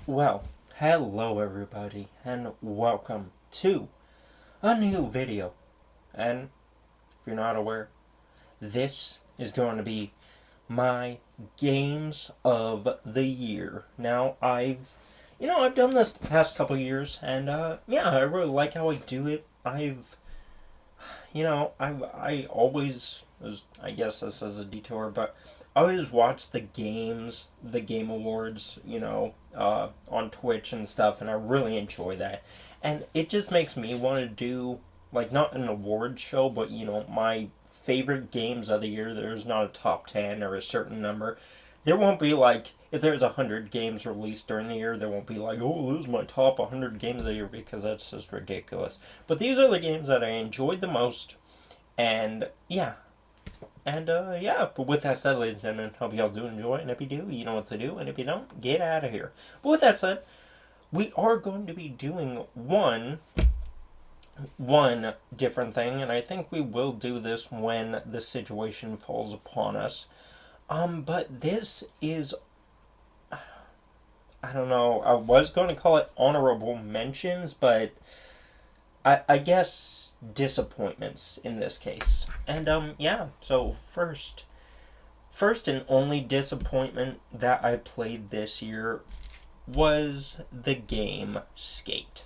Well, hello everybody, and welcome to a new video. And if you're not aware, this is going to be my games of the year. Now, I've done this the past couple years, and yeah, I really like how I do it. I always, I guess this is a detour, but I always watch the game awards, on Twitch and stuff, and I really enjoy that. And it just makes me want to do, like, not an award show, but, my favorite games of the year. There's not a top 10 or a certain number. There won't be, like, if there's 100 games released during the year, there won't be like, oh, this is my top 100 games of the year, because that's just ridiculous. But these are the games that I enjoyed the most, and yeah. Yeah, but with that said, ladies and gentlemen, hope you all do enjoy, and if you do, you know what to do, and if you don't, get out of here. But with that said, we are going to be doing one different thing, and I think we will do this when the situation falls upon us. But this is, I don't know, I was going to call it honorable mentions, but I guess disappointments in this case. And yeah, so first and only disappointment that I played this year was the game Skate.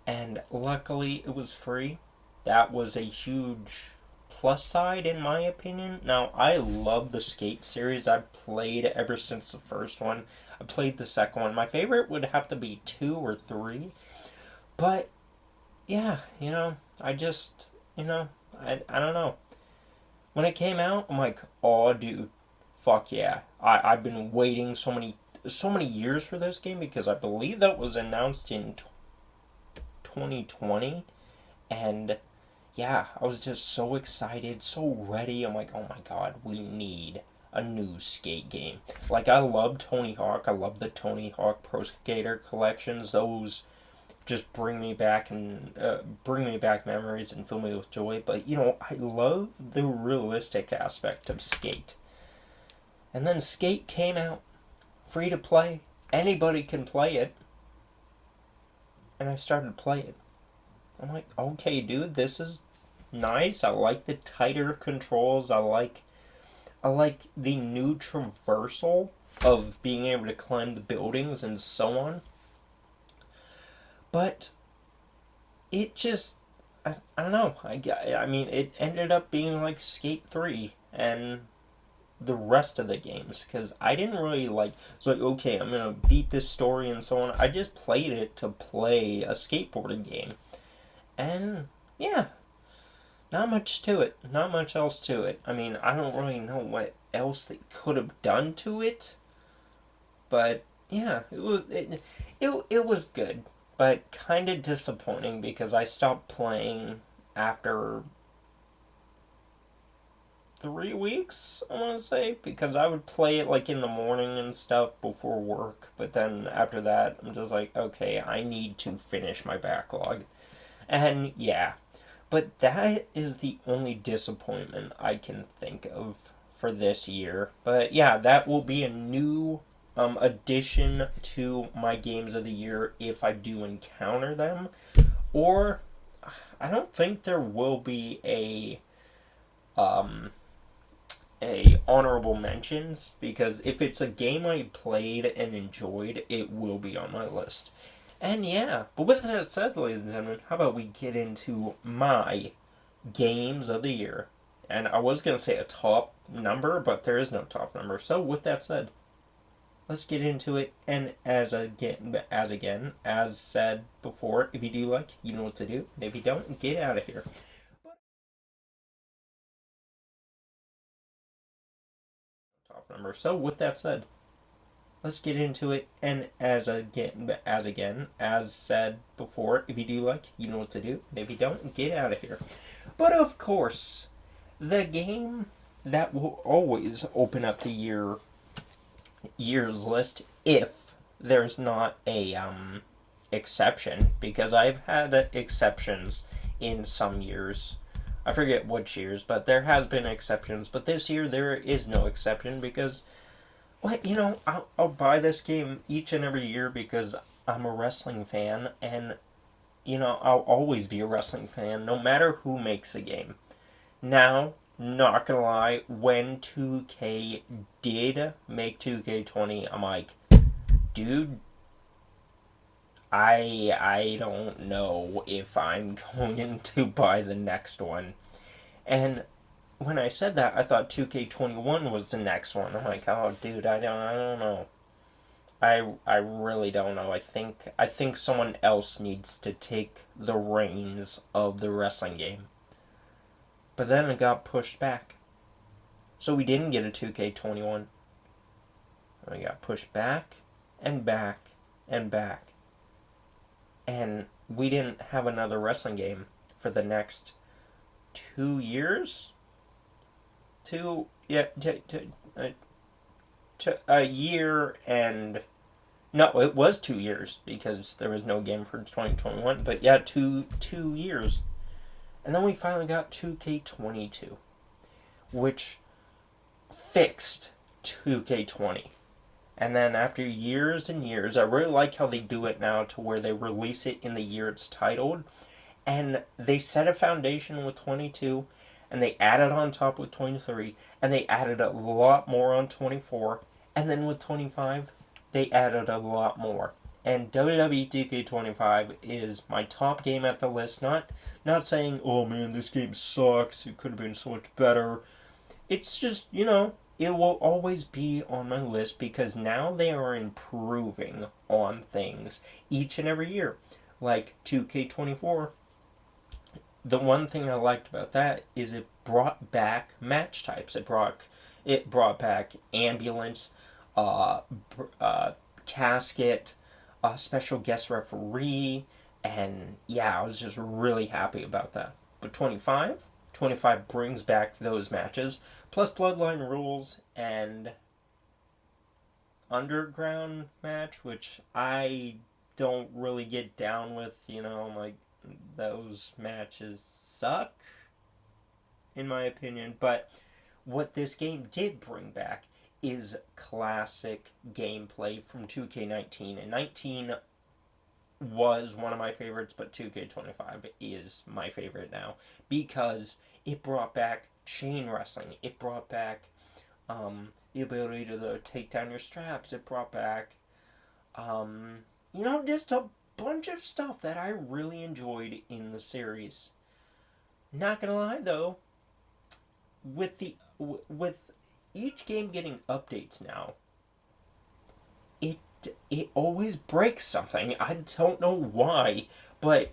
And luckily it was free. That was a huge plus side in my opinion. Now, I love the Skate series. I've played ever since the first one. I played the second one. My favorite would have to be 2 or 3. But yeah, I just, I don't know. When it came out, I'm like, oh, dude, fuck yeah. I've been waiting so many years for this game, because I believe that was announced in 2020. And yeah, I was just so excited, so ready. I'm like, oh my god, we need a new skate game. Like, I love Tony Hawk. I love the Tony Hawk Pro Skater collections. Those just bring me back memories and fill me with joy. But I love the realistic aspect of Skate. And then Skate came out, free to play. Anybody can play it, and I started to play it. I'm like, okay, dude, this is nice. I like the tighter controls. I like the new traversal of being able to climb the buildings and so on. But it just, I don't know. I mean, it ended up being like Skate 3 and the rest of the games, because I didn't really like. It's like, okay, I'm gonna beat this story and so on. I just played it to play a skateboarding game, and yeah, not much to it. Not much else to it. I mean, I don't really know what else they could have done to it, but yeah, it was good, but kind of disappointing, because I stopped playing after 3 weeks, I want to say, because I would play it like in the morning and stuff before work, but then after that, I'm just like, okay, I need to finish my backlog. And yeah, but that is the only disappointment I can think of for this year. But yeah, that will be a new addition to my games of the year if I do encounter them. Or I don't think there will be um, a honorable mentions, because if it's a game I played and enjoyed, it will be on my list. And yeah, but with that said, ladies and gentlemen, how about we get into my games of the year? And I was gonna say a top number, but there is no top number. So with that said, let's get into it. And as said before, if you do like, you know what to do. And if you don't, get out of here. Top number. So with that said, let's get into it. And as said before, if you do like, you know what to do. And if you don't, get out of here. But of course, the game that will always open up the year's list, if there's not a exception, because I've had exceptions in some years. I forget which years, but there has been exceptions. But this year there is no exception, because Well, you know, I'll buy this game each and every year because I'm a wrestling fan, and you know, I'll always be a wrestling fan, no matter who makes a game. Now, not gonna lie, when 2K did make 2K20, I'm like, dude, I don't know if I'm going to buy the next one. And when I said that, I thought 2K21 was the next one. I'm like, oh, dude, I don't know. I really don't know. I think someone else needs to take the reins of the wrestling game. But then it got pushed back. So we didn't get a 2K21. We got pushed back and back and back. And we didn't have another wrestling game for the next 2 years. A year and no, it was 2 years because there was no game for 2021. But yeah, two years, and then we finally got 2K22, which fixed 2K20. And then after years and years, I really like how they do it now to where they release it in the year it's titled. And they set a foundation with 22, and they added on top with 23, and they added a lot more on 24, and then with 25, they added a lot more. And WWE 2K25 is my top game at the list. Not saying, oh man, this game sucks, it could have been so much better. It's just, it will always be on my list because now they are improving on things each and every year. Like 2K24, the one thing I liked about that is it brought back match types. It brought back ambulance, uh, casket, special guest referee, and yeah, I was just really happy about that. But 25 brings back those matches, plus Bloodline rules and Underground match, which I don't really get down with. Like those matches suck, in my opinion. But what this game did bring back is classic gameplay from 2K19. And 19 was one of my favorites, but 2K25 is my favorite now because it brought back chain wrestling. It brought back the ability to take down your straps. It brought back, just a bunch of stuff that I really enjoyed in the series. Not gonna lie though, with each game getting updates now, it it always breaks something. I don't know why, but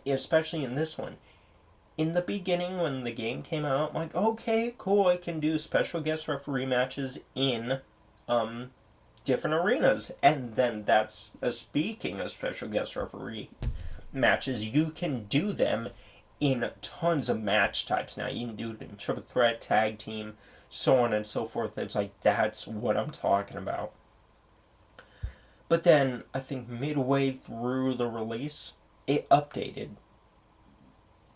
especially in this one. In the beginning, when the game came out, I'm like, okay, cool, I can do special guest referee matches in um, different arenas. And then speaking of special guest referee matches, you can do them in tons of match types now. You can do it in triple threat, tag team, so on and so forth. It's like, that's what I'm talking about. But then, I think midway through the release, it updated.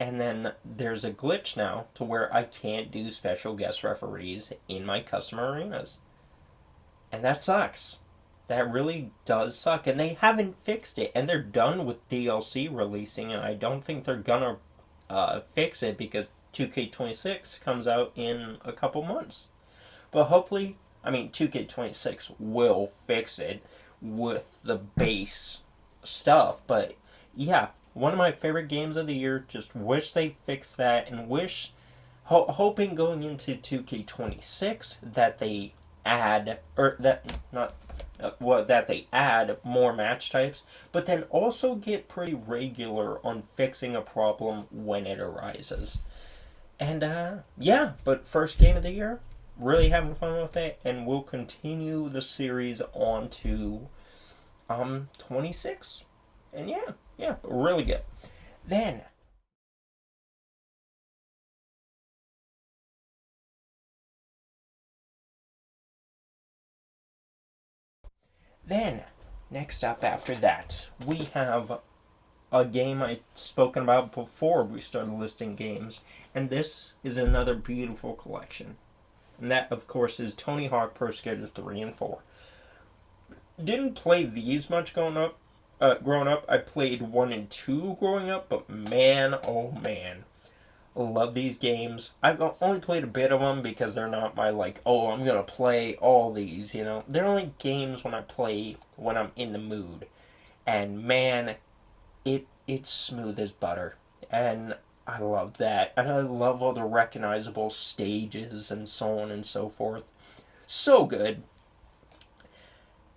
And then there's a glitch now to where I can't do special guest referees in my custom arenas. And that sucks. That really does suck. And they haven't fixed it. And they're done with DLC releasing. And I don't think they're gonna fix it because 2K26 comes out in a couple months. But hopefully, 2K26 will fix it with the base stuff. But yeah, one of my favorite games of the year. Just wish they fixed that, and hoping going into 2K26 that they add, or that not that they add more match types, but then also get pretty regular on fixing a problem when it arises. And yeah, but first game of the year, really having fun with it, and we'll continue the series on to 26. And yeah, really good. Then then next up after that, we have a game I'd spoken about before we started listing games, and this is another beautiful collection. And that, of course, is Tony Hawk Pro Skater 3 and 4. Didn't play these much growing up. I played 1 and 2 growing up, but man, oh man. I love these games. I've only played a bit of them because they're not my, like, oh, I'm gonna play all these, you know. They're only games when I play when I'm in the mood. And man, it's smooth as butter. And I love that. And I love all the recognizable stages and so on and so forth. So good.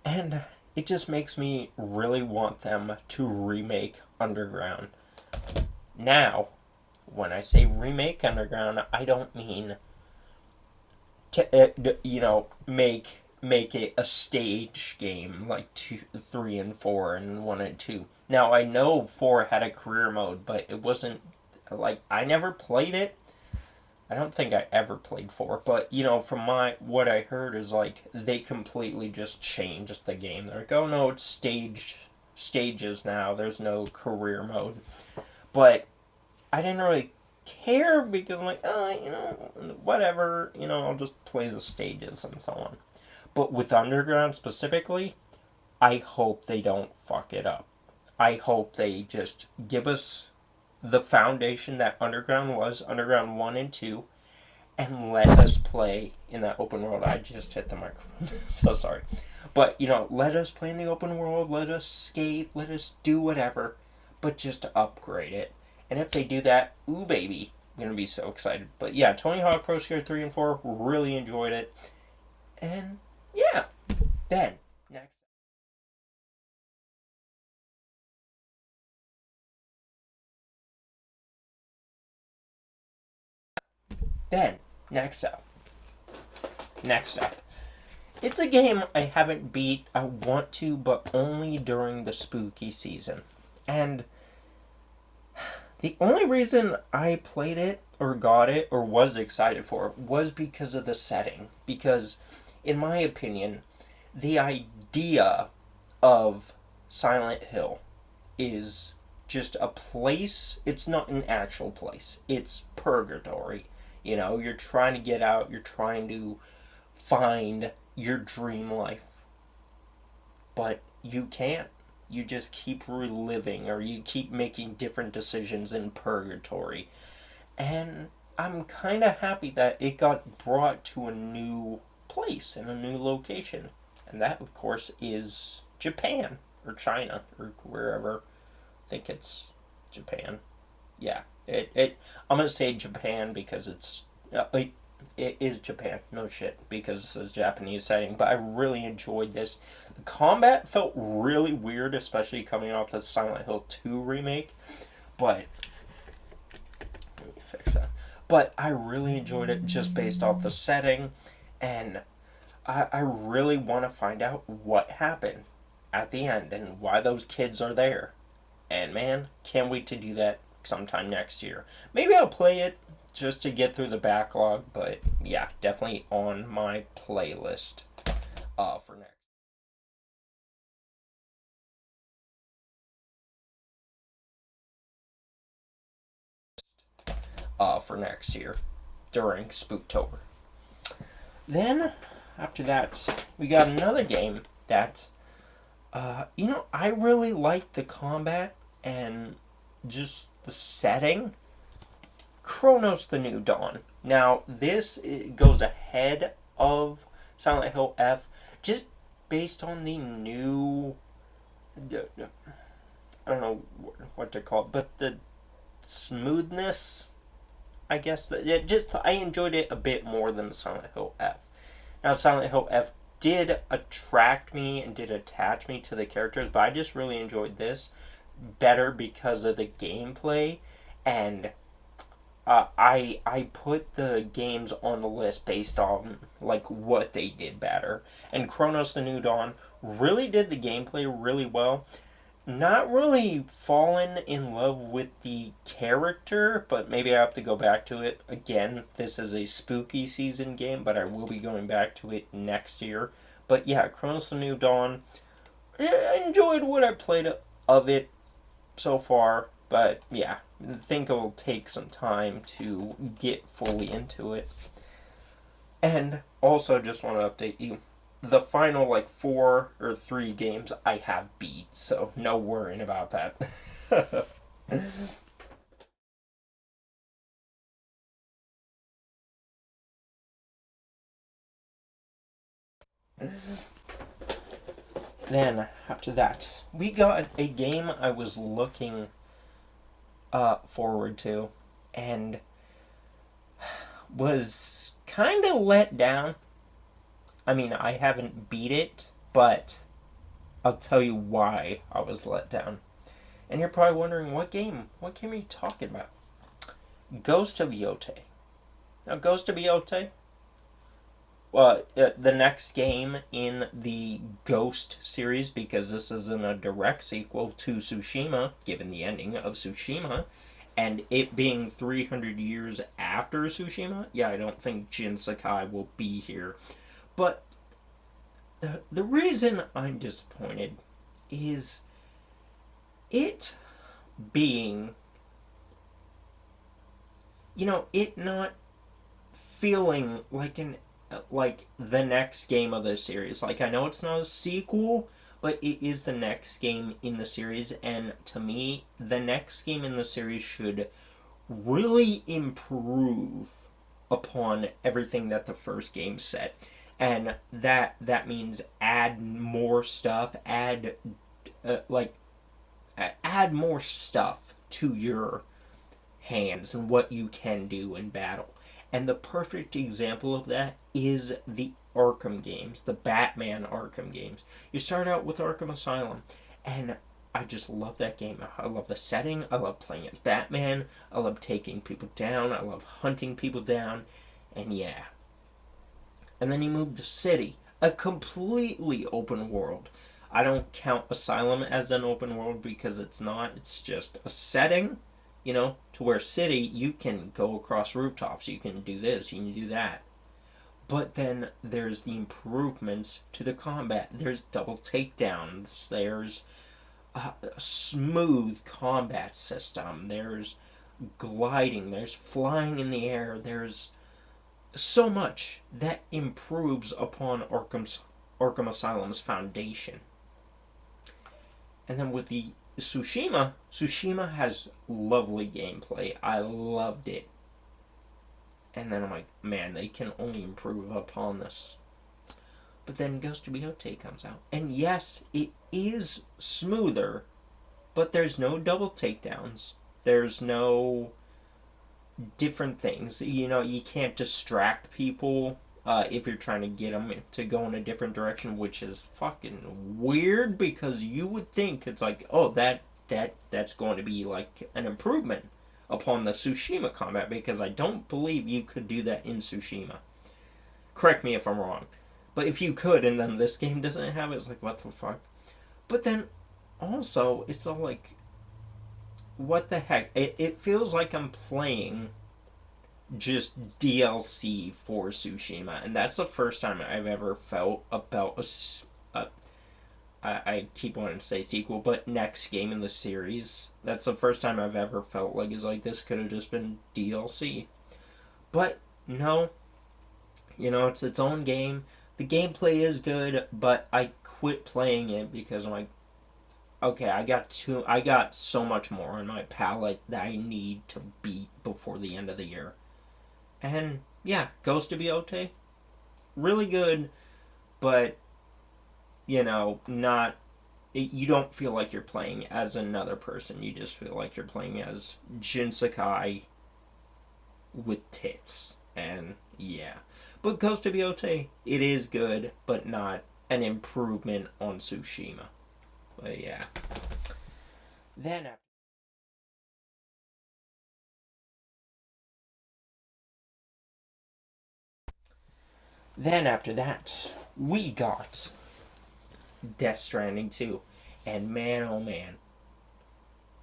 And it just makes me really want them to remake Underground. Now, when I say remake Underground, I don't mean make it a stage game like 2, 3, and 4, and 1 and 2. Now I know 4 had a career mode, but it wasn't like I never played it. I don't think I ever played 4, but from what I heard is like they completely just changed the game. They're like, oh no, it's stages now. There's no career mode, but I didn't really care because I'm like, whatever, I'll just play the stages and so on. But with Underground specifically, I hope they don't fuck it up. I hope they just give us the foundation that Underground was, Underground 1 and 2, and let us play in that open world. I just hit the microphone. So sorry. But, let us play in the open world, let us skate, let us do whatever, but just upgrade it. And if they do that, ooh baby, I'm gonna be so excited. But yeah, Tony Hawk Pro Skater 3 and 4, really enjoyed it. And yeah, Ben, next. Ben, next up. Next up. It's a game I haven't beat. I want to, but only during the spooky season. And the only reason I played it or got it or was excited for it was because of the setting. Because, in my opinion, the idea of Silent Hill is just a place. It's not an actual place. It's purgatory. You're trying to get out. You're trying to find your dream life. But you can't. You just keep reliving or you keep making different decisions in purgatory. And I'm kind of happy that it got brought to a new place and a new location. And that, of course, is Japan or China or wherever. I think it's Japan. Yeah. I'm going to say Japan because it is Japan, no shit, because this is Japanese setting, but I really enjoyed this. The combat felt really weird, especially coming off the Silent Hill 2 remake, but let me fix that. But I really enjoyed it just based off the setting, and I really want to find out what happened at the end and why those kids are there. And man, can't wait to do that sometime next year. Maybe I'll play it just to get through the backlog, but yeah, definitely on my playlist for next. For next year during Spooktober. Then after that, we got another game that I really like the combat and just the setting. Chronos: The New Dawn. Now, this goes ahead of Silent Hill F, just based on the new. I don't know what to call it, but the smoothness. I guess that I enjoyed it a bit more than Silent Hill F. Now, Silent Hill F did attract me and did attach me to the characters, but I just really enjoyed this better because of the gameplay and I put the games on the list based on like what they did better. And Chronos: The New Dawn really did the gameplay really well. Not really fallen in love with the character, but maybe I have to go back to it again. This is a spooky season game, but I will be going back to it next year. But yeah, Chronos: The New Dawn. I enjoyed what I played of it so far, but yeah, I think it will take some time to get fully into it. And also, just want to update you. The final, like, 4 or 3 games I have beat, so no worrying about that. Then, after that, we got a game I was looking forward to and was kind of let down. I mean, I haven't beat it, but I'll tell you why I was let down. And you're probably wondering, what game? What game are you talking about? Ghost of Yotei. Now, Ghost of Yotei, the next game in the Ghost series, because this isn't a direct sequel to Tsushima, given the ending of Tsushima, and it being 300 years after Tsushima, yeah, I don't think Jin Sakai will be here. But the reason I'm disappointed is it being, it not feeling like the next game of the series. Like, I know it's not a sequel, but it is the next game in the series, and to me, the next game in the series should really improve upon everything that the first game set. And that means add more stuff, like add more stuff to your hands and what you can do in battle. And the perfect example of that is the Arkham games, the Batman Arkham games. You start out with Arkham Asylum, and I just love that game. I love the setting. I love playing as Batman. I love taking people down. I love hunting people down. And yeah. And then you move to City, a completely open world. I don't count Asylum as an open world because it's not. It's just a setting, to where City, you can go across rooftops. You can do this. You can do that. But then there's the improvements to the combat. There's double takedowns. There's a smooth combat system. There's gliding. There's flying in the air. There's so much that improves upon Arkham Asylum's foundation. And then with the Tsushima has lovely gameplay. I loved it. And then I'm like, man, they can only improve upon this. But then Ghost of Yotei comes out. And yes, it is smoother, but there's no double takedowns. There's no different things. You can't distract people if you're trying to get them to go in a different direction, which is fucking weird because you would think it's like, oh, that's going to be like an improvement upon the Tsushima combat, because I don't believe you could do that in Tsushima. Correct me if I'm wrong. But if you could, and then this game doesn't have it, it's like, what the fuck? But then, also, it's all like, what the heck? It feels like I'm playing just DLC for Tsushima, and that's the first time I've ever felt about I keep wanting to say sequel, but next game in the series. That's the first time I've ever felt like this could have just been DLC. But no, it's its own game. The gameplay is good, but I quit playing it because I'm like, okay, I got so much more on my palette that I need to beat before the end of the year. And yeah, Ghost of Yotei, really good, but not. You don't feel like you're playing as another person. You just feel like you're playing as Jin Sakai with tits. And yeah, but Ghost of Yotei, it is good, but not an improvement on Tsushima. But yeah. Then after that, we got Death Stranding 2. And man, oh man.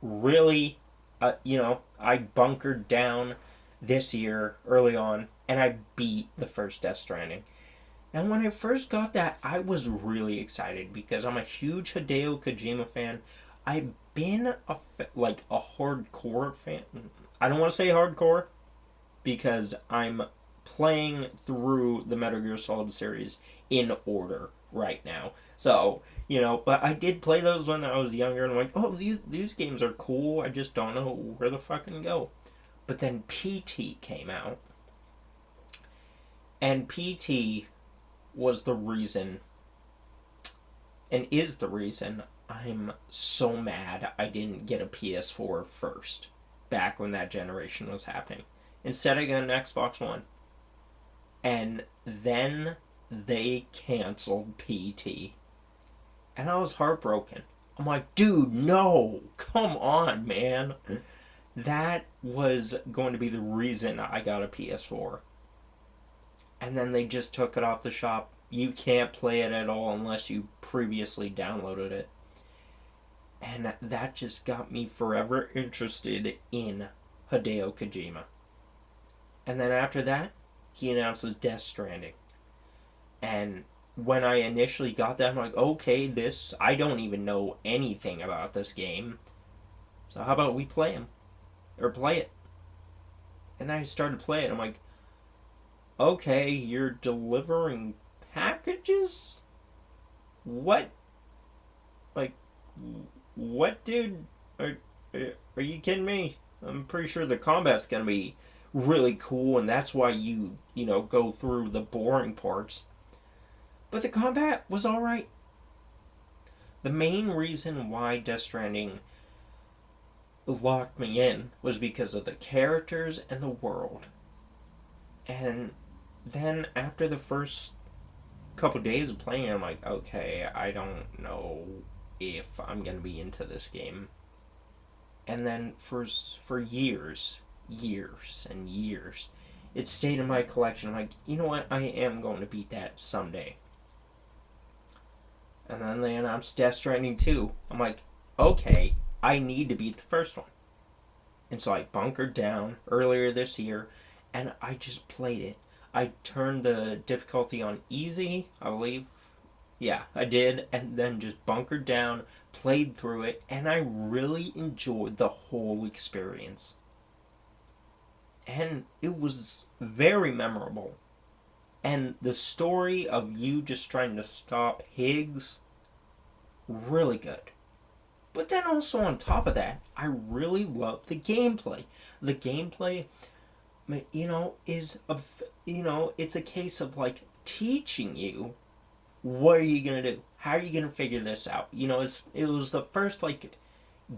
Really, I bunkered down this year early on, and I beat the first Death Stranding. And when I first got that, I was really excited because I'm a huge Hideo Kojima fan. I've been a hardcore fan. I don't want to say hardcore because I'm playing through the Metal Gear Solid series in order right now. So, but I did play those when I was younger, and I'm like, oh, these games are cool. I just don't know where the fucking go. But then PT came out, and PT was the reason, and is the reason, I'm so mad I didn't get a PS4 first, back when that generation was happening. Instead, I got an Xbox One. And then they canceled PT. And I was heartbroken. I'm like, dude, no! Come on, man! That was going to be the reason I got a PS4. And then they just took it off the shop. You can't play it at all unless you previously downloaded it. And that just got me forever interested in Hideo Kojima. And then after that, he announces Death Stranding. And when I initially got that, I'm like, okay, I don't even know anything about this game. So how about we play him? Or play it. And then I started playing it. I'm like, okay, you're delivering packages? What? Like, what, dude? Are you kidding me? I'm pretty sure the combat's gonna be really cool, and that's why you go through the boring parts. But the combat was alright. The main reason why Death Stranding locked me in was because of the characters and the world. And then after the first couple days of playing, I'm like, okay, I don't know if I'm gonna be into this game. And then for years and years, it stayed in my collection. I'm like, you know what, I am going to beat that someday. And then they announced Death Stranding 2. I'm like, okay, I need to beat the first one. And so I bunkered down earlier this year, and I just played it. I turned the difficulty on easy, I believe. Yeah, I did, and then just bunkered down, played through it, and I really enjoyed the whole experience. And it was very memorable. And the story of you just trying to stop Higgs, really good. But then also on top of that, I really love the gameplay. The gameplay, it's a case of like teaching you what are you gonna do, how are you gonna figure this out. It was the first like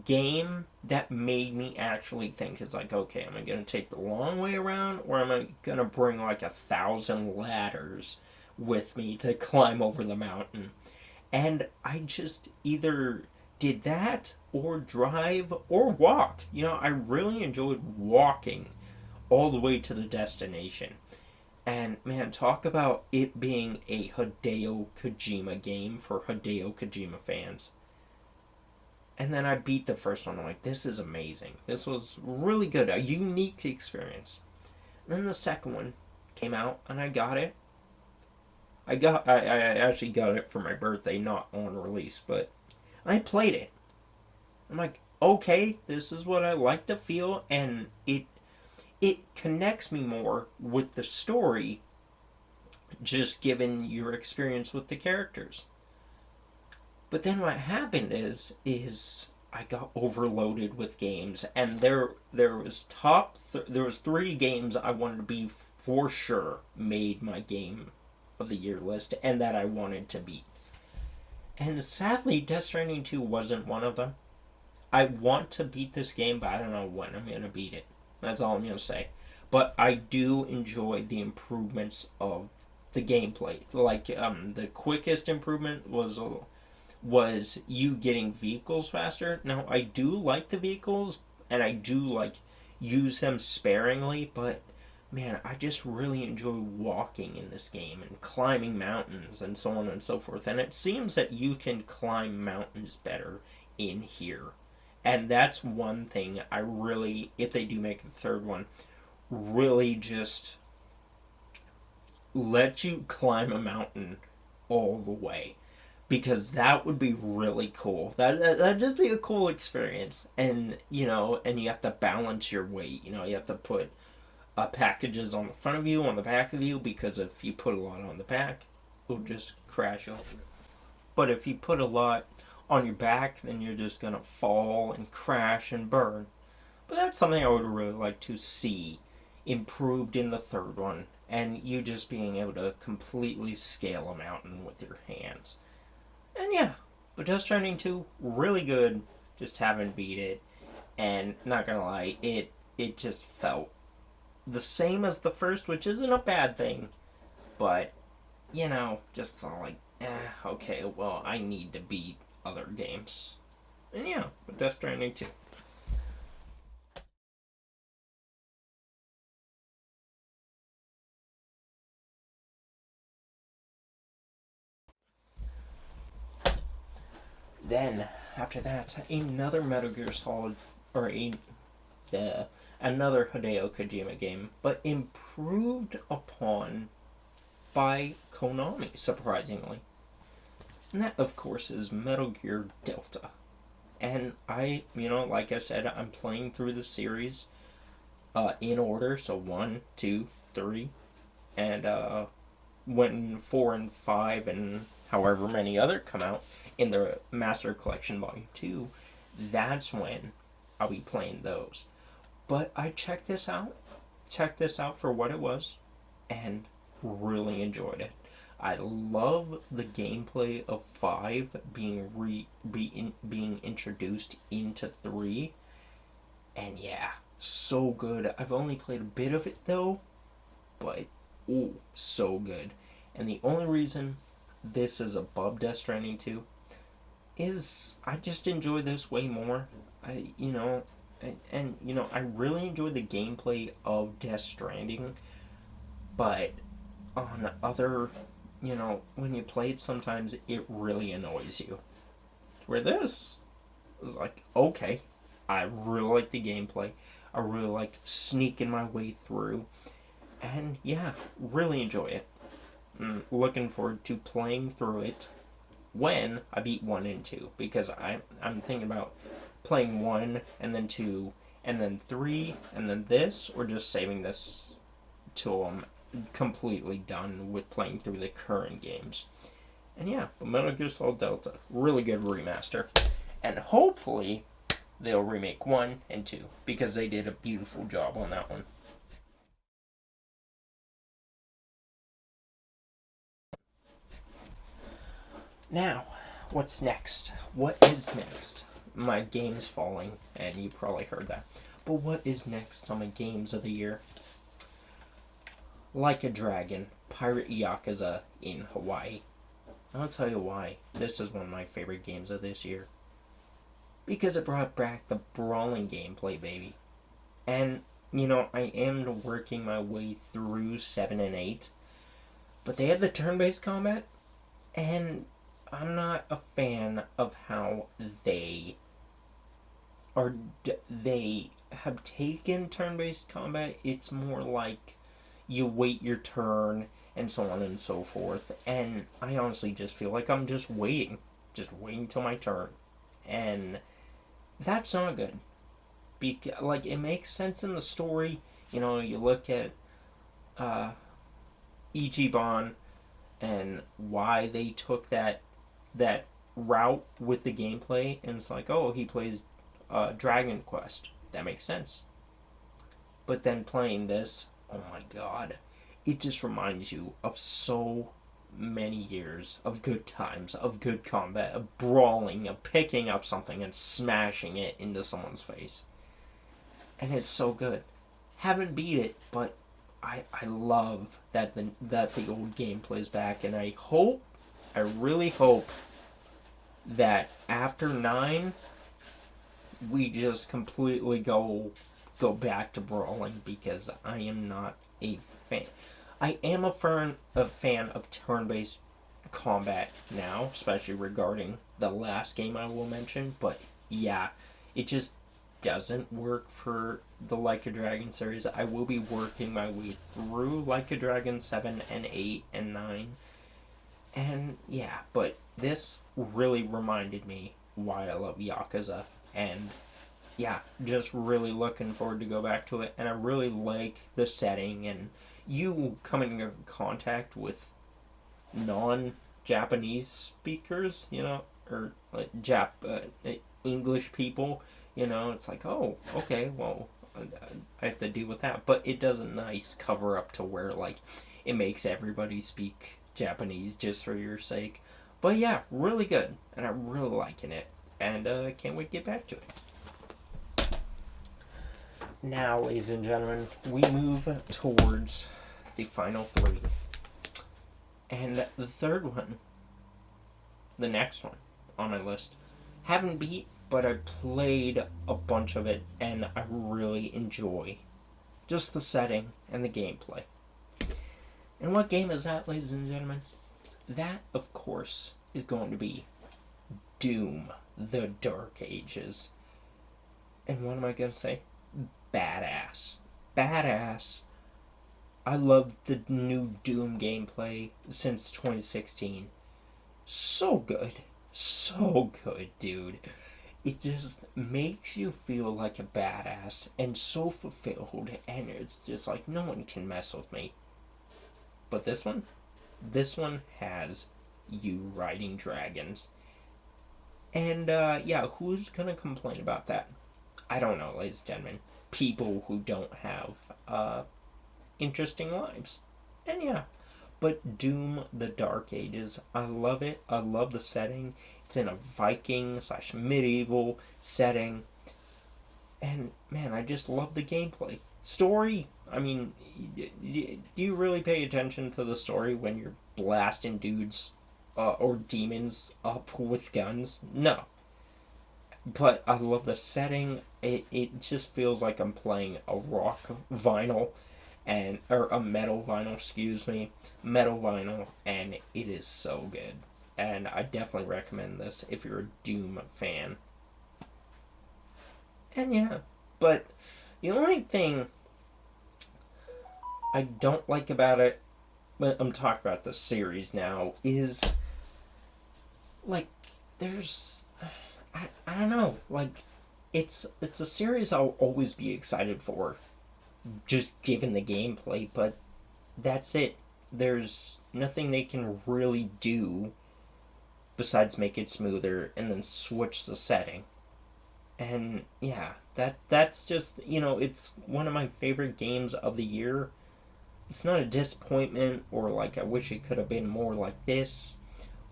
game that made me actually think. It's like, okay, am I gonna take the long way around, or am I gonna bring like 1,000 ladders with me to climb over the mountain? And I just either did that or drive or walk. I really enjoyed walking all the way to the destination. And man, talk about it being a Hideo Kojima game for Hideo Kojima fans. And then I beat the first one. I'm like, this is amazing. This was really good. A unique experience. And then the second one came out, and I got it. I actually got it for my birthday, not on release, but I played it. I'm like, okay, this is what I like to feel, and it connects me more with the story, just given your experience with the characters. But then what happened is I got overloaded with games, and there was 3 games I wanted to be for sure made my game of the year list, and that I wanted to beat. And sadly, Death Stranding 2 wasn't one of them. I want to beat this game, but I don't know when I'm going to beat it. That's all I'm going to say. But I do enjoy the improvements of the gameplay. Like, the quickest improvement was you getting vehicles faster. Now, I do like the vehicles, and I do, like, use them sparingly, but, man, I just really enjoy walking in this game and climbing mountains and so on and so forth. And it seems that you can climb mountains better in here. And that's one thing I really, if they do make the third one, really just let you climb a mountain all the way. Because that would be really cool. That'd just be a cool experience. And, and you have to balance your weight. You have to put packages on the front of you, on the back of you, because if you put a lot on the back, it'll just crash over. But if you put a lot on your back, then you're just gonna fall and crash and burn. But that's something I would really like to see improved in the third one, and you just being able to completely scale a mountain with your hands. And yeah, but Death Stranding 2, really good, just haven't beat it, and not gonna lie, it just felt the same as the first, which isn't a bad thing, but, just thought like, okay, well, I need to beat other games. And yeah, but Death Stranding 2. Then, after that, another Metal Gear Solid, or another Hideo Kojima game, but improved upon by Konami, surprisingly. And that, of course, is Metal Gear Delta. And like I said, I'm playing through the series in order, so 1, 2, 3, and when 4 and 5 and however many other come out in the Master Collection Volume 2, that's when I'll be playing those. But I checked this out for what it was, and really enjoyed it. I love the gameplay of 5 being introduced into 3, and yeah, so good. I've only played a bit of it though, but ooh, so good. And the only reason this is above Death Stranding 2 is I just enjoy this way more. I really enjoy the gameplay of Death Stranding, but on other, when you play it, sometimes it really annoys you. Where this is like, okay, I really like the gameplay. I really like sneaking my way through, and yeah, really enjoy it. Looking forward to playing through it when I beat 1 and 2, because I'm thinking about playing 1 and then 2 and then 3 and then this, or just saving this till I'm completely done with playing through the current games. And yeah, but Metal Gear Solid Delta, really good remaster. And hopefully they'll remake 1 and 2, because they did a beautiful job on that one. Now, what's next? What is next? My game's falling, and you probably heard that. But what is next on my games of the year? Like a Dragon, Pirate Yakuza in Hawaii. I'll tell you why. This is one of my favorite games of this year. Because it brought back the brawling gameplay, baby. And, I am working my way through 7 and 8. But they had the turn-based combat, and I'm not a fan of how they have taken turn-based combat. It's more like you wait your turn and so on and so forth. And I honestly just feel like I'm just waiting till my turn, and that's not good. Like, it makes sense in the story. You look at Ichiban and why they took that route with the gameplay, and it's like, oh, he plays Dragon Quest. That makes sense. But then playing this, oh my god, it just reminds you of so many years of good times, of good combat, of brawling, of picking up something and smashing it into someone's face. And it's so good. Haven't beat it, but I love that the old game plays back, and I really hope that after 9 we just completely go back to brawling, because I am not a fan. I am a fan of turn-based combat now, especially regarding the last game I will mention, but yeah, it just doesn't work for the Like a Dragon series. I will be working my way through Like a Dragon 7 and 8 and 9. And yeah, but this really reminded me why I love Yakuza. And yeah, just really looking forward to go back to it, and I really like the setting and you coming in contact with non-Japanese speakers, or like English people. It's like, oh, okay, well, I have to deal with that, but it does a nice cover up to where like it makes everybody speak Japanese just for your sake. But yeah, really good, and I'm really liking it, and can't wait to get back to it. Now, ladies and gentlemen, we move towards the final three. And the third one, the next one on my list, haven't beat, but I played a bunch of it and I really enjoy just the setting and the gameplay. And what game is that, ladies and gentlemen? That, of course, is going to be Doom, the Dark Ages. And what am I going to say? Badass. Badass. I loved the new Doom gameplay since 2016. So good. So good, dude. It just makes you feel like a badass and so fulfilled, and it's just like no one can mess with me. But this one has you riding dragons. And yeah, who's gonna complain about that? I don't know, ladies and gentlemen. People who don't have interesting lives. And yeah, but Doom the Dark Ages, I love it. I love the setting. It's in a Viking / medieval setting. And man, I just love the gameplay. Story, I mean, do you really pay attention to the story when you're blasting dudes or demons up with guns? No. But I love the setting. It just feels like I'm playing a rock vinyl and or a metal vinyl, excuse me, metal vinyl, and it is so good. And I definitely recommend this if you're a Doom fan. And yeah, but the only thing I don't like about it, but I'm talking about the series now, is like there's I don't know, like it's a series I'll always be excited for, just given the gameplay, but that's it. There's nothing they can really do besides make it smoother and then switch the setting. And yeah, that's just it's one of my favorite games of the year. It's not a disappointment or like I wish it could have been more like this,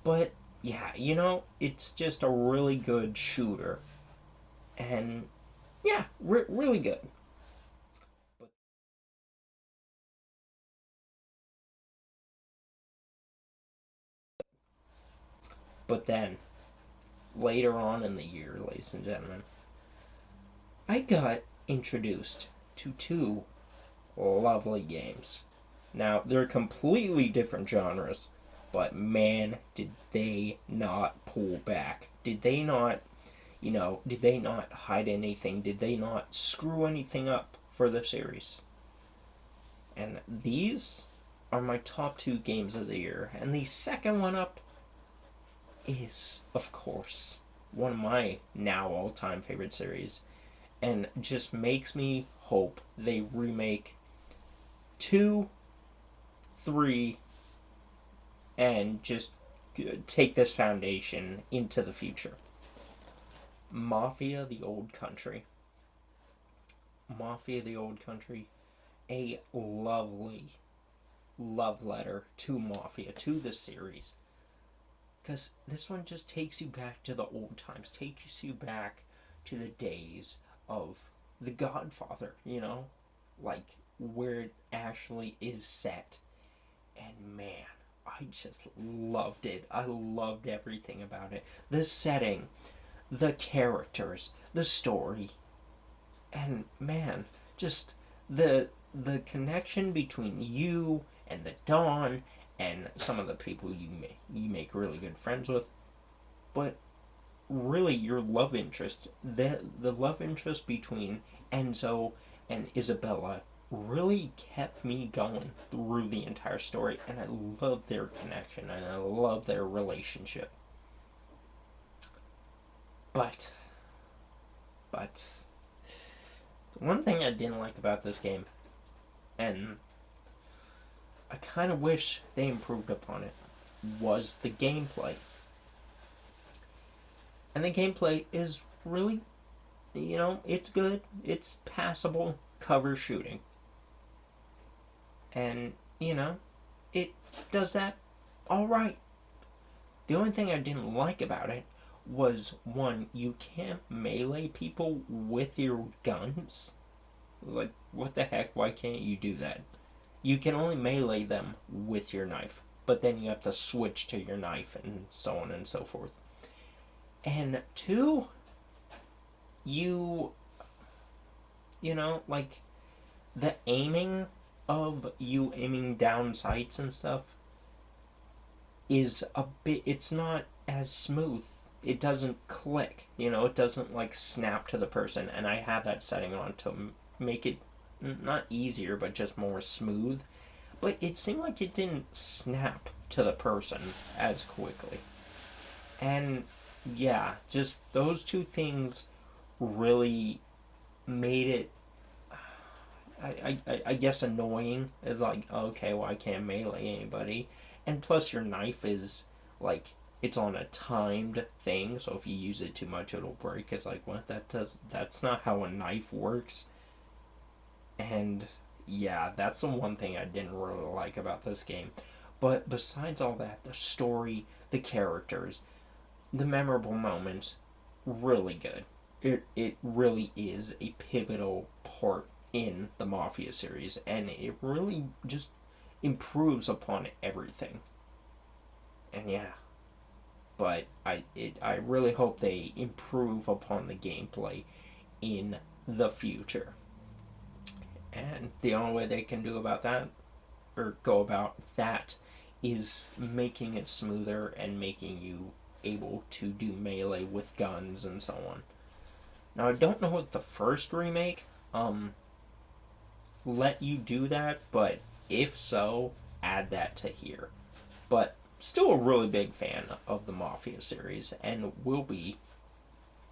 but yeah, it's just a really good shooter, and yeah, really good. But then later on in the year, ladies and gentlemen, I got introduced to two lovely games. Now, they're completely different genres, but man, did they not pull back. Did they not hide anything? Did they not screw anything up for the series? And these are my top two games of the year. And the second one up is, of course, one of my now all time favorite series, and just makes me hope they remake 2, 3, and just take this foundation into the future. Mafia the Old Country. Mafia the Old Country. A lovely love letter to Mafia, to the series. Because this one just takes you back to the old times, takes you back to the days of The Godfather, like where it actually is set. And man, I just loved it. I loved everything about it. The setting, the characters, the story, and man, just the connection between you and the Don and some of the people you make really good friends with, but really your love interest, the love interest between Enzo and Isabella really kept me going through the entire story, and I love their connection and I love their relationship. But One thing I didn't like about this game, and I kind of wish they improved upon it, was the gameplay. And the gameplay is really, it's good. It's passable cover shooting. And, it does that all right. The only thing I didn't like about it was one, you can't melee people with your guns. Like, what the heck? Why can't you do that? You can only melee them with your knife, but then you have to switch to your knife and so on and so forth. And two, you, like the aiming of you aiming down sights and stuff is a bit, it's not as smooth. It doesn't click, it doesn't like snap to the person. And I have that setting on to make it not easier, but just more smooth. But it seemed like it didn't snap to the person as quickly. And yeah, just those two things really made it, I guess, annoying. Is like, okay, well, I can't melee anybody. And plus, your knife is like, it's on a timed thing, so if you use it too much, it'll break. It's like, what? That's not how a knife works. And yeah, that's the one thing I didn't really like about this game. But besides all that, the story, the characters, the memorable moments, really good. It really is a pivotal part in the Mafia series, and it really just improves upon everything. And yeah, but I really hope they improve upon the gameplay in the future. And the only way they can do about that, or go about that, is making it smoother and making you able to do melee with guns and so on. Now I don't know if the first remake let you do that, but if so, add that to here. But still a really big fan of the Mafia series and will be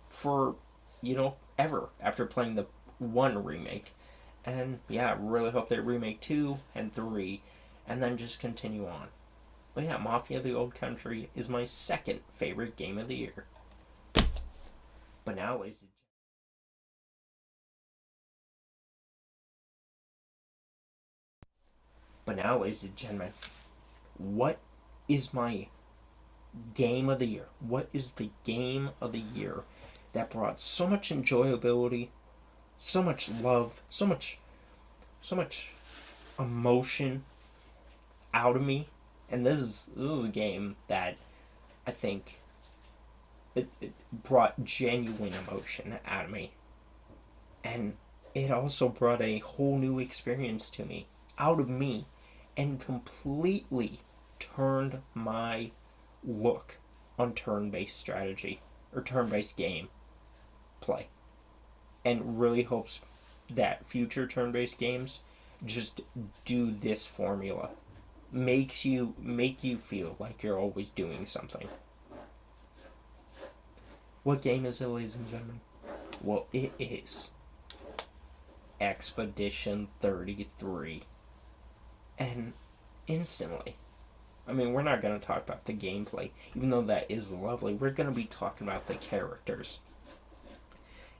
for, ever after playing the one remake. And yeah, I really hope they remake 2 and 3 and then just continue on. But yeah, Mafia the Old Country is my second favorite game of the year. But now, ladies and gentlemen, what is my game of the year? What is the game of the year that brought so much enjoyability, so much love, so much emotion out of me? And this is a game that I think it brought genuine emotion out of me, and it also brought a whole new experience to me, out of me, and completely turned my look on turn-based strategy or turn-based game play, and really hopes that future turn-based games just do this formula. Make you feel like you're always doing something. What game is it, ladies and gentlemen? Well, it is Expedition 33. And instantly, I mean, we're not going to talk about the gameplay, even though that is lovely. We're going to be talking about the characters.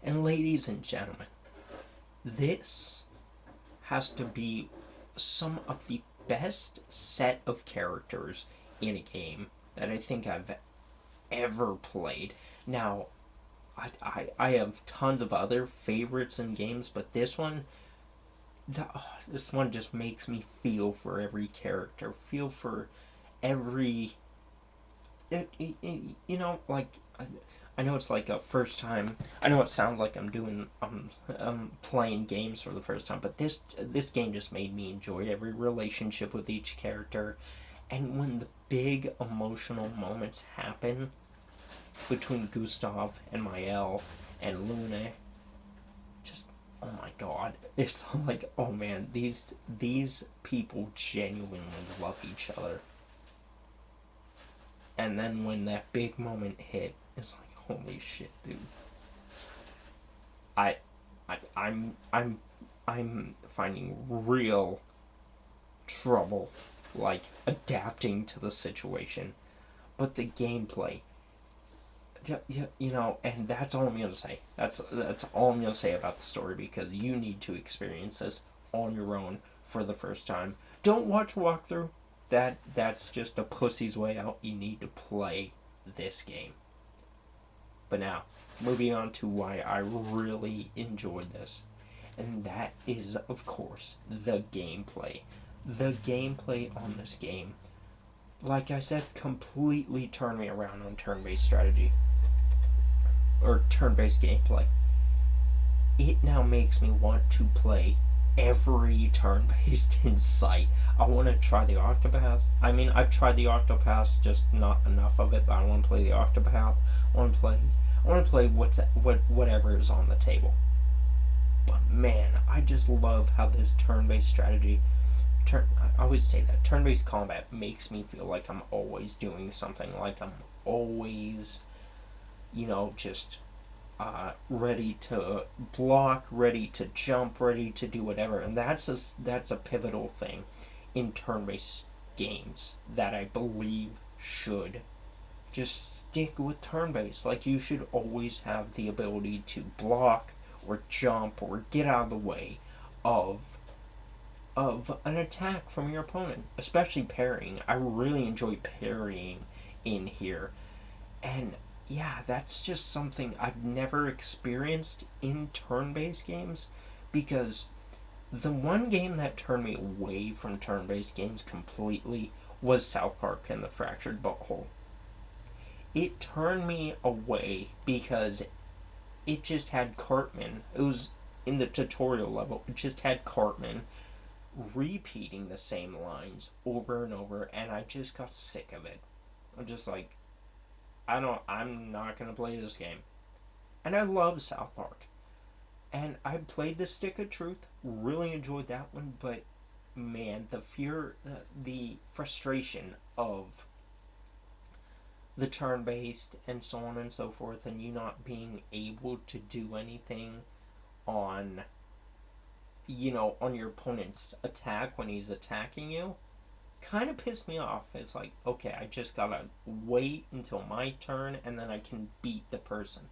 And ladies and gentlemen, this has to be some of the best set of characters in a game that I think I've ever played. Now, I have tons of other favorites in games, but this one just makes me feel for every character, feel for every, like, I know it's like a first time. I know it sounds like I'm doing playing games for the first time, but this game just made me enjoy every relationship with each character, and when the big emotional moments happen between Gustav and Mael and Luna, just, oh my god, it's like, oh man, these people genuinely love each other. And then when that big moment hit, it's like, holy shit, dude. I I'm finding real trouble, like, adapting to the situation. But the gameplay, and that's all I'm gonna say. That's all I'm gonna say about the story, because you need to experience this on your own for the first time. Don't watch a walkthrough. That's just a pussy's way out. You need to play this game. But now, moving on to why I really enjoyed this, and that is, of course, the gameplay. The gameplay on this game, like I said, completely turned me around on turn-based strategy or turn-based gameplay. It now makes me want to play every turn-based in sight. I want to try the Octopath. I mean, I've tried the Octopath, just not enough of it. But I want to play the Octopath. I want to play whatever is on the table. But man, I just love how this turn-based strategy. I always say that turn-based combat makes me feel like I'm always doing something. Like I'm always, just ready to block, ready to jump, ready to do whatever. And that's a pivotal thing in turn-based games that I believe should just stick with turn-based. Like, you should always have the ability to block or jump or get out of the way of an attack from your opponent, especially parrying. I really enjoy parrying in here. And yeah, that's just something I've never experienced in turn-based games, because the one game that turned me away from turn-based games completely was South Park and the Fractured Butthole. It turned me away because it just had Cartman. It was in the tutorial level. It just had Cartman repeating the same lines over and over, and I just got sick of it. I'm just like, I'm not gonna play this game. And I love South Park. And I played the Stick of Truth, really enjoyed that one, but man, the frustration of the turn-based and so on and so forth, and you not being able to do anything on on your opponent's attack when he's attacking you, kind of pissed me off. It's like, okay, I just gotta wait until my turn and then I can beat the person.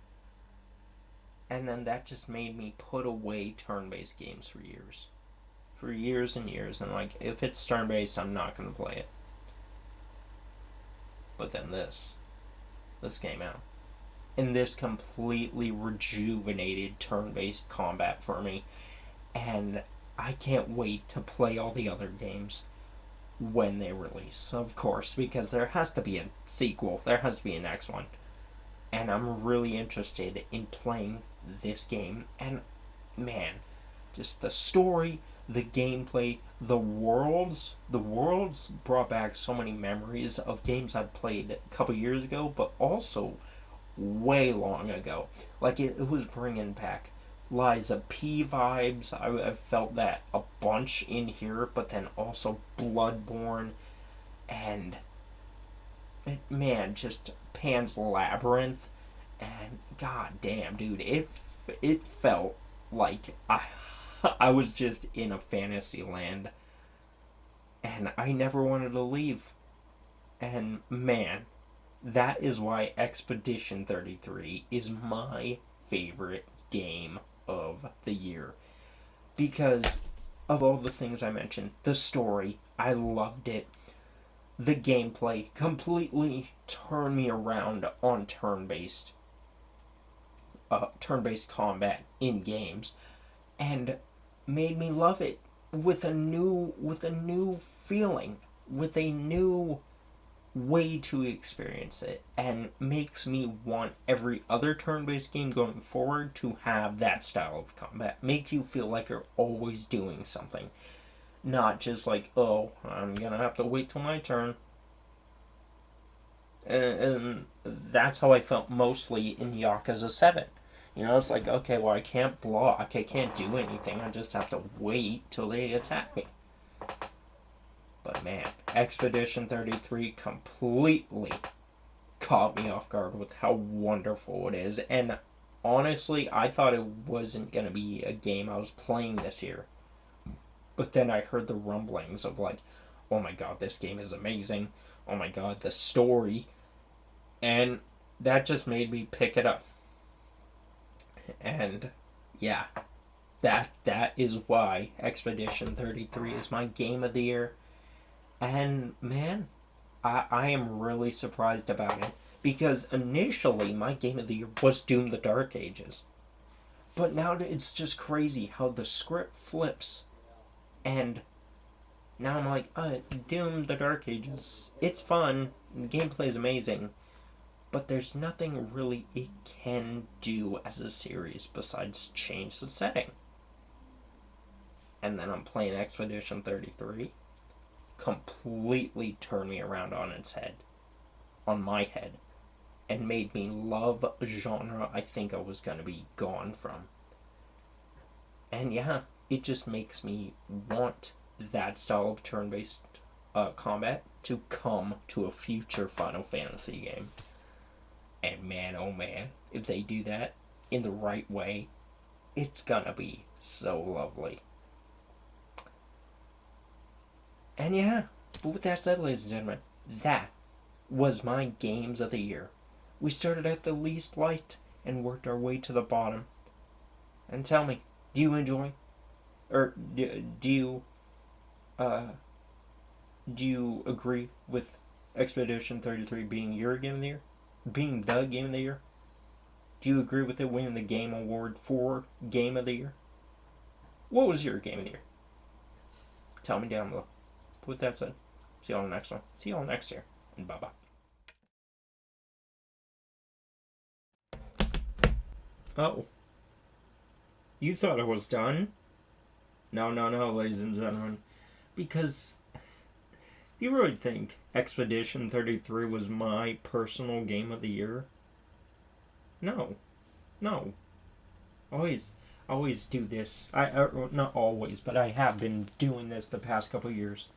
And then that just made me put away turn-based games for years. For years and years. And like, if it's turn-based, I'm not gonna play it. But then this came out. And this completely rejuvenated turn-based combat for me. And I can't wait to play all the other games when they release, of course, because there has to be a sequel. There has to be a next one. And I'm really interested in playing this game. And man, just the story, the gameplay, the worlds brought back so many memories of games I played a couple years ago, but also way long ago. Like, it was bringing back Liza P vibes. I felt that a bunch in here, but then also Bloodborne, and man, just Pan's Labyrinth, and god damn, dude, it felt like I was just in a fantasy land, and I never wanted to leave. And man, that is why Expedition 33 is my favorite game of the year, because of all the things I mentioned. The story, I loved it. The gameplay completely turned me around on turn-based combat in games, and made me love it with a new feeling, with a new way to experience it, and makes me want every other turn-based game going forward to have that style of combat. Make you feel like you're always doing something, not just like, oh, I'm gonna have to wait till my turn. And that's how I felt mostly in Yakuza 7. It's like, okay, well, I can't block, I can't do anything, I just have to wait till they attack me. But man, Expedition 33 completely caught me off guard with how wonderful it is. And honestly, I thought it wasn't going to be a game I was playing this year. But then I heard the rumblings of like, oh my god, this game is amazing. Oh my god, the story. And that just made me pick it up. And yeah, that is why Expedition 33 is my game of the year. And man, I am really surprised about it. Because initially my game of the year was Doom the Dark Ages. But now it's just crazy how the script flips. And now I'm like, Doom the Dark Ages. It's fun. The gameplay is amazing. But there's nothing really it can do as a series besides change the setting. And then I'm playing Expedition 33. Completely turned me around on its head. On my head. And made me love a genre I think I was going to be gone from. And yeah, it just makes me want that style of turn-based combat to come to a future Final Fantasy game. And man, oh man, if they do that in the right way, it's gonna be so lovely. And yeah, but with that said, ladies and gentlemen, that was my games of the year. We started at the least liked and worked our way to the bottom. And tell me, do you enjoy? Or do you agree with Expedition 33 being your game of the year? Being the game of the year? Do you agree with it winning the Game Award for Game of the Year? What was your game of the year? Tell me down below. With that said, see you all next one. See you all next year. And bye-bye. Oh. You thought I was done? No, ladies and gentlemen. Because you really think Expedition 33 was my personal game of the year? No. Always do this. Not always, but I have been doing this the past couple years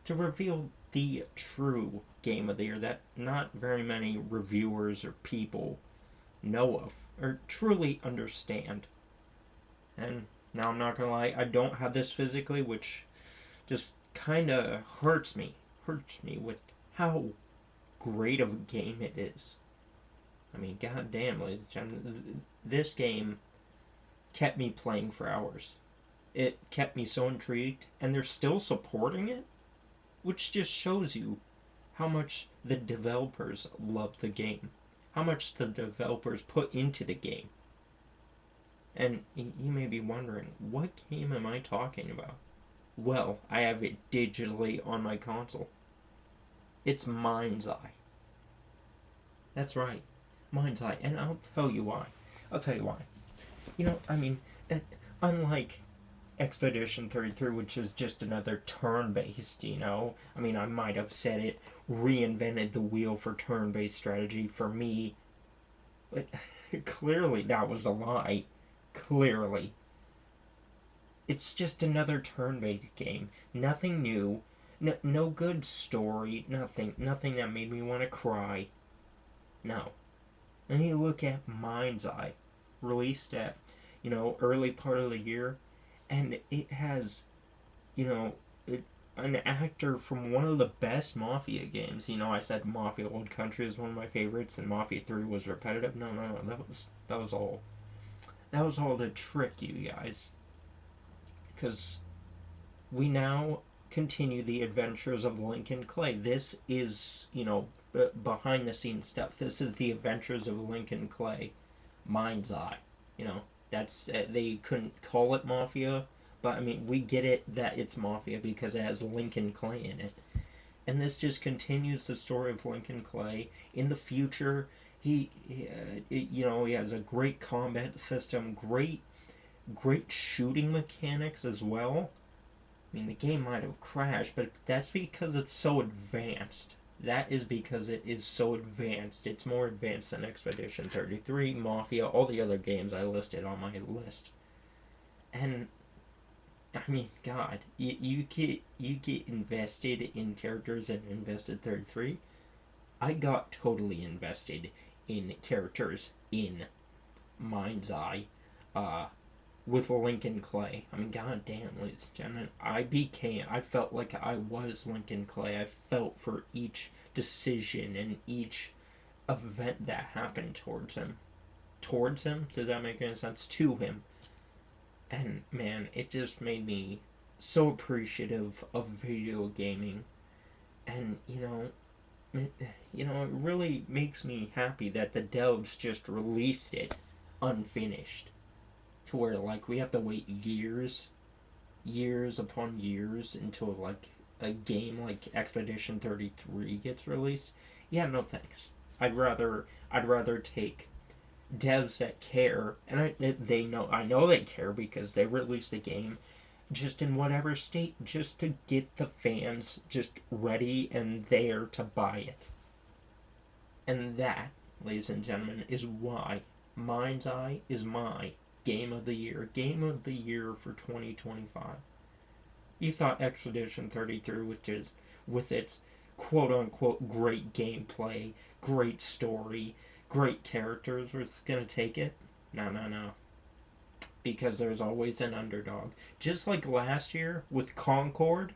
to reveal the true game of the year that not very many reviewers or people know of or truly understand. And now I'm not gonna lie, I don't have this physically, which just kind of hurts me with how great of a game it is. I mean, goddamn, ladies and gentlemen, this game kept me playing for hours. It kept me so intrigued, and they're still supporting it, which just shows you how much the developers love the game, how much the developers put into the game. And you may be wondering, what game am I talking about? Well, I have it digitally on my console. It's Mind's Eye. That's right, Mind's Eye. And I'll tell you why. Unlike Expedition 33, which is just another turn-based, I might have said it reinvented the wheel for turn-based strategy for me, but clearly that was a lie. Clearly. It's just another turn-based game. Nothing new. No good story. Nothing that made me want to cry. No. And you look at Mind's Eye, released at, early part of the year, and it has, an actor from one of the best Mafia games. I said Mafia Old Country is one of my favorites, and Mafia 3 was repetitive. No, that was all. That was all to trick you guys. Because we now continue the adventures of Lincoln Clay. This is, behind the scenes stuff. This is the adventures of Lincoln Clay. Mind's Eye. That's, they couldn't call it Mafia, but we get it that it's Mafia because it has Lincoln Clay in it. And this just continues the story of Lincoln Clay. In the future, he has a great combat system, great shooting mechanics as well. The game might have crashed, but that's because it's so advanced. That is because it is so advanced. It's more advanced than Expedition 33, Mafia, all the other games I listed on my list. And God, you get invested in characters and invested 33. I got totally invested in characters in Mind's Eye, uh, with Lincoln Clay. I mean, goddamn, ladies and gentlemen, I felt like I was Lincoln Clay. I felt for each decision and each event that happened towards him. Towards him? Does that make any sense? To him. And man, it just made me so appreciative of video gaming. And it really makes me happy that the devs just released it unfinished, to where like we have to wait years upon years until like a game like Expedition 33 gets released. Yeah, no thanks. I'd rather take devs that care, and I know they care because they release the game just in whatever state, just to get the fans just ready and there to buy it. And that, ladies and gentlemen, is why Mind's Eye is my game of the year. Game of the year for 2025. You thought Expedition 33, which is with its quote unquote great gameplay, great story, great characters, was going to take it? No, no, no. Because there's always an underdog. Just like last year with Concord,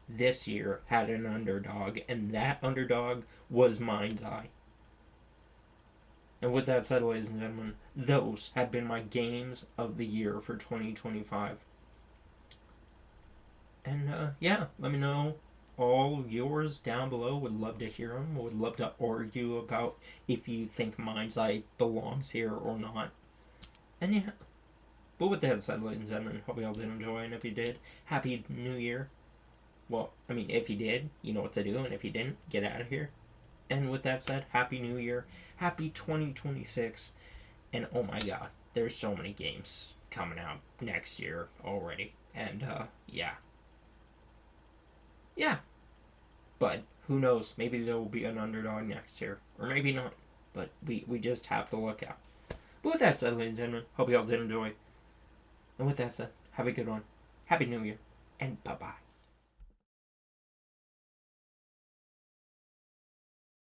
this year had an underdog, and that underdog was Mind's Eye. And with that said, ladies and gentlemen, those have been my games of the year for 2025. And yeah, let me know all yours down below. Would love to hear them. Would love to argue about if you think Mind's Eye belongs here or not. And yeah. But with that said, ladies and gentlemen, hope you all did enjoy. And if you did, Happy New Year. Well, I mean, if you did, you know what to do. And if you didn't, get out of here. And with that said, Happy New Year. Happy 2026. And oh my god, there's so many games coming out next year already. And yeah. Yeah. But who knows? Maybe there will be an underdog next year. Or maybe not. But we just have to look out. But with that said, ladies and gentlemen, hope you all did enjoy. And with that said, have a good one. Happy New Year. And bye-bye.